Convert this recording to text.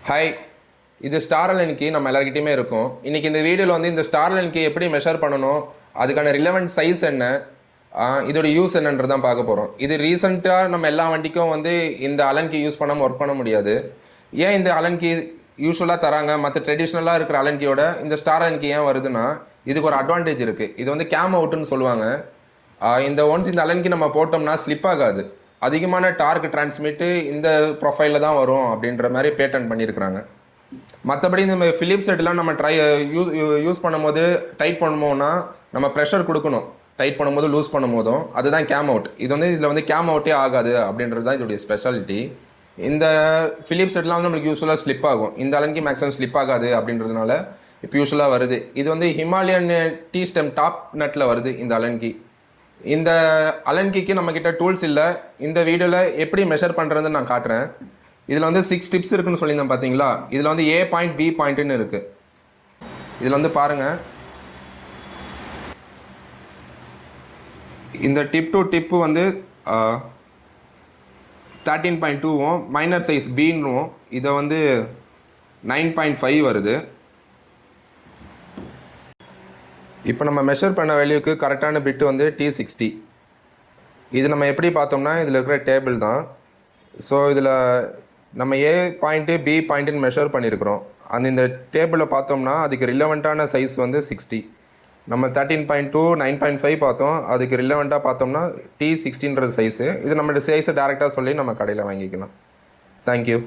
Hi, இது star Alan key நம்ம எல்லாருக்கிட்டையுமே இருக்கும். இன்றைக்கி இந்த வீடியோவில் வந்து இந்த ஸ்டார் அலன் கீ எப்படி மெஷர் பண்ணணும், அதுக்கான ரிலவெண்ட் சைஸ் என்ன, இதோட யூஸ் என்னன்றதான் பார்க்க போகிறோம். இது ரீசெண்டாக நம்ம எல்லா வண்டிக்கும் வந்து இந்த அலன் கீ யூஸ் பண்ணாமல் ஒர்க் பண்ண முடியாது. ஏன் இந்த அலன் கீ யூஸ்வலாக தராங்க, மற்ற ட்ரெடிஷ்னலாக இருக்கிற அலன் கீயோட இந்த ஸ்டார் அலன் கீ ஏன் வருதுன்னா, இதுக்கு ஒரு அட்வான்டேஜ் இருக்குது. இது வந்து கேம் அவுட்டுன்னு சொல்லுவாங்க. இந்த ஒன்ஸ் இந்த அலன் கீ நம்ம போட்டோம்னா ஸ்லிப் ஆகாது. அதிகமான டார்க் டிரான்ஸ்மிட்டு இந்த ப்ரொஃபைலில் தான் வரும் அப்படின்ற மாதிரி பேட்டன் பண்ணியிருக்கிறாங்க. மற்றபடி இந்த ஃபிலிப்ஸ் செட்லாம் நம்ம யூஸ் பண்ணும்போது டைட் பண்ணும்போதுனா நம்ம ப்ரெஷர் கொடுக்கணும். டைட் பண்ணும்போது லூஸ் பண்ணும்போதும் அதுதான் கேம் அவுட். இது வந்து இதில் வந்து கேம் அவுட்டே ஆகாது அப்படின்றது தான் இதோடைய ஸ்பெஷாலிட்டி. இந்த ஃபிலிப்ஸ் செட்லாம் வந்து நம்மளுக்கு யூஸ்வலாக ஸ்லிப் ஆகும். இந்த அலன்கி மேக்ஸிமம் ஸ்லிப் ஆகாது அப்படின்றதுனால இப்போ யூஸ்வலாக வருது. இது வந்து ஹிமாலயன் டீ ஸ்டெம் டாப் நட்டில் வருது இந்த அலன்கி. இந்த அலன் கீக்கு நம்மக்கிட்ட டூல்ஸ் இல்லை. இந்த வீடியோவில் எப்படி மெஷர் பண்ணுறதுன்னு நான் காட்டுறேன். இதில் வந்து 6 டிப்ஸ் இருக்குன்னு சொல்லியிருந்தேன் பார்த்தீங்களா. இதில் வந்து A பாயிண்ட் B பாயிண்ட்டுன்னு இருக்குது. இதில் வந்து பாருங்கள், இந்த டிப் டு டிப்பு வந்து 13.2வும் மைனர் சைஸ் Bன்னும் இதை வந்து 9.5 வருது. இப்போ நம்ம மெஷர் பண்ண வேல்யூக்கு கரெக்டான பிட்டு வந்து T60. இது நம்ம எப்படி பார்த்தோம்னா இதில் இருக்கிற டேபிள் தான். ஸோ இதில் நம்ம A பாயிண்ட்டு B பாயிண்ட்டுன்னு மெஷர் பண்ணியிருக்கிறோம். இந்த டேபிளில் பார்த்தோம்னா அதுக்கு ரிலவெண்ட்டான சைஸ் வந்து 60. நம்ம 13.2 9.5 பார்த்தோம். அதுக்கு ரிலவெண்ட்டாக பார்த்தோம்னா T60ன்ற சைஸு. இது நம்மளோட சைஸை டேரெக்டாக சொல்லி நம்ம கடையில் வாங்கிக்கலாம். தேங்க்யூ.